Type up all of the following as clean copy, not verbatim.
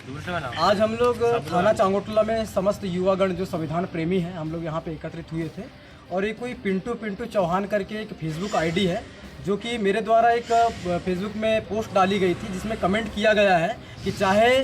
आज हम लोग थाना चांगोटला में समस्त युवागण जो संविधान प्रेमी हैं हम लोग यहाँ पे एकत्रित हुए थे और ये कोई पिंटू चौहान करके एक फेसबुक आईडी है जो कि मेरे द्वारा एक फेसबुक में पोस्ट डाली गई थी जिसमें कमेंट किया गया है कि चाहे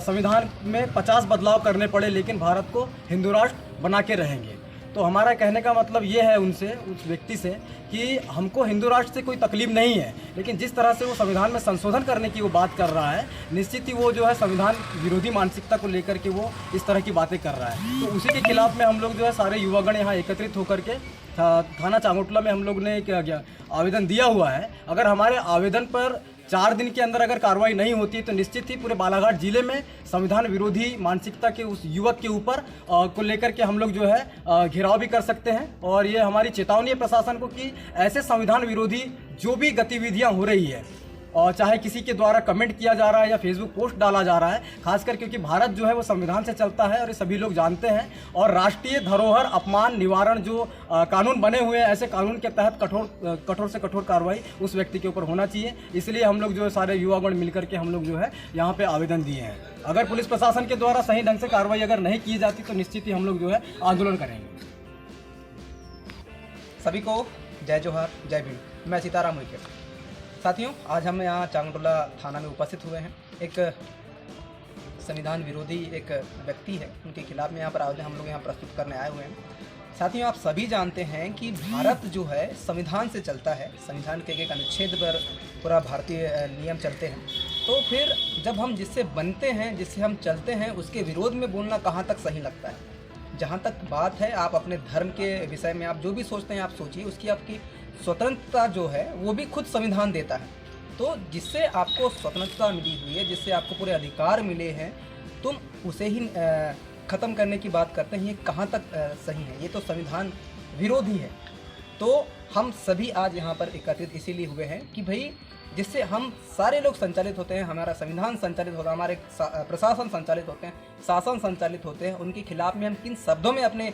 संविधान में 50 बदलाव करने पड़े लेकिन भारत को हिंदू राष्ट्र बना के रहेंगे। तो हमारा कहने का मतलब ये है उस व्यक्ति से कि हमको हिंदू राष्ट्र से कोई तकलीफ नहीं है, लेकिन जिस तरह से वो संविधान में संशोधन करने की वो बात कर रहा है निश्चित ही वो जो है संविधान विरोधी मानसिकता को लेकर के वो इस तरह की बातें कर रहा है। तो उसी के खिलाफ में हम लोग जो है सारे युवागण यहाँ एकत्रित होकर के थाना चांगोटला में हम लोग ने क्या आवेदन दिया हुआ है। अगर हमारे आवेदन पर 4 दिन के अंदर अगर कार्रवाई नहीं होती है तो निश्चित ही पूरे बालाघाट जिले में संविधान विरोधी मानसिकता के उस युवक के ऊपर को लेकर के हम लोग जो है घेराव भी कर सकते हैं। और ये हमारी चेतावनी है प्रशासन को कि ऐसे संविधान विरोधी जो भी गतिविधियां हो रही है और चाहे किसी के द्वारा कमेंट किया जा रहा है या फेसबुक पोस्ट डाला जा रहा है, खासकर क्योंकि भारत जो है वो संविधान से चलता है और ये सभी लोग जानते हैं। और राष्ट्रीय धरोहर अपमान निवारण जो कानून बने हुए हैं ऐसे कानून के तहत कठोर से कठोर कार्रवाई उस व्यक्ति के ऊपर होना चाहिए। इसलिए हम लोग जो है सारे युवागण मिलकर के हम लोग जो है यहाँ पे आवेदन दिए हैं। अगर पुलिस प्रशासन के द्वारा सही ढंग से कार्रवाई अगर नहीं की जाती तो निश्चित ही हम लोग जो है आंदोलन करेंगे। सभी को जय जोहार, जय भीम। मैं सीताराम उइके। साथियों, आज हम यहाँ चांगोटला थाना में उपस्थित हुए हैं। एक संविधान विरोधी एक व्यक्ति है, उनके खिलाफ में यहाँ पर आवेदन हम लोग यहाँ प्रस्तुत करने आए हुए हैं। साथियों, आप सभी जानते हैं कि भारत जो है संविधान से चलता है, संविधान के एक अनुच्छेद पर पूरा भारतीय नियम चलते हैं। तो फिर जब हम जिससे बनते हैं, जिससे हम चलते हैं, उसके विरोध में बोलना कहाँ तक सही लगता है। जहाँ तक बात है, आप अपने धर्म के विषय में आप जो भी सोचते हैं आप सोचिए, उसकी आपकी स्वतंत्रता जो है वो भी खुद संविधान देता है। तो जिससे आपको स्वतंत्रता मिली हुई है, जिससे आपको पूरे अधिकार मिले हैं, तुम उसे ही ख़त्म करने की बात करते हैं, ये कहाँ तक सही है? ये तो संविधान विरोधी है। तो हम सभी आज यहाँ पर एकत्रित इसीलिए हुए हैं कि भाई जिससे हम सारे लोग संचालित होते हैं, हमारा संविधान संचालित होता है, हमारे प्रशासन संचालित होते हैं, शासन संचालित होते हैं, उनके खिलाफ में हम किन शब्दों में अपने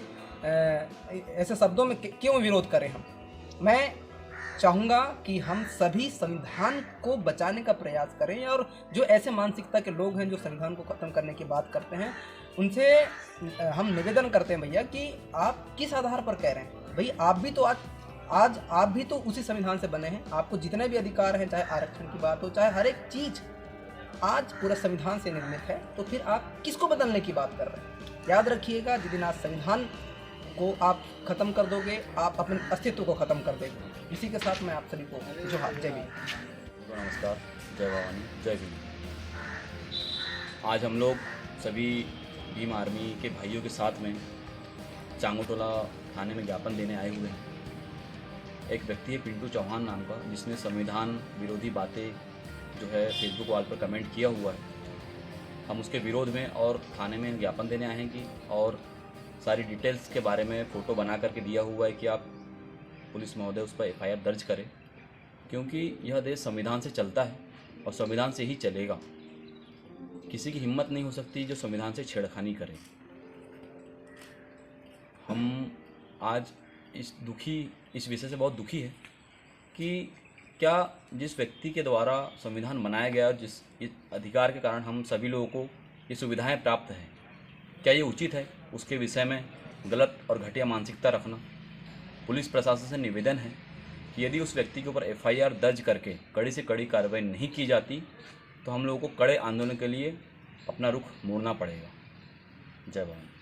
ऐसे शब्दों में क्यों विरोध करें। मैं चाहूँगा कि हम सभी संविधान को बचाने का प्रयास करें और जो ऐसे मानसिकता के लोग हैं जो संविधान को ख़त्म करने की बात करते हैं उनसे हम निवेदन करते हैं भैया कि आप किस आधार पर कह रहे हैं। भाई आप भी तो आज आप भी तो उसी संविधान से बने हैं। आपको जितने भी अधिकार हैं, चाहे आरक्षण की बात हो, चाहे हर एक चीज़ आज पूरा संविधान से निर्मित है, तो फिर आप किसको बदलने की बात कर रहे हैं। याद रखिएगा, जिस दिन आज संविधान को आप ख़त्म कर दोगे, आप अपने अस्तित्व को ख़त्म कर देंगे। इसी के साथ मैं आप सभी को जोहार, जय भीम। नमस्कार, जय भवानी, जय भीम। आज हम लोग सभी भीम आर्मी के भाइयों के साथ में चांगोटला थाने में ज्ञापन देने आए हुए हैं। एक व्यक्ति है पिंटू चौहान नाम का, जिसने संविधान विरोधी बातें जो है फेसबुक वॉल पर कमेंट किया हुआ है। हम उसके विरोध में और थाने में ज्ञापन देने आए हैं कि और सारी डिटेल्स के बारे में फ़ोटो बना करके दिया हुआ है कि आप पुलिस महोदय उस पर FIR दर्ज करें, क्योंकि यह देश संविधान से चलता है और संविधान से ही चलेगा। किसी की हिम्मत नहीं हो सकती जो संविधान से छेड़खानी करे। हम आज इस विषय से बहुत दुखी है कि क्या जिस व्यक्ति के द्वारा संविधान बनाया गया और जिस अधिकार के कारण हम सभी लोगों को ये सुविधाएं प्राप्त हैं, क्या ये उचित है उसके विषय में गलत और घटिया मानसिकता रखना। पुलिस प्रशासन से निवेदन है कि यदि उस व्यक्ति के ऊपर FIR दर्ज करके कड़ी से कड़ी कार्रवाई नहीं की जाती तो हम लोगों को कड़े आंदोलन के लिए अपना रुख मोड़ना पड़ेगा। जय भारत।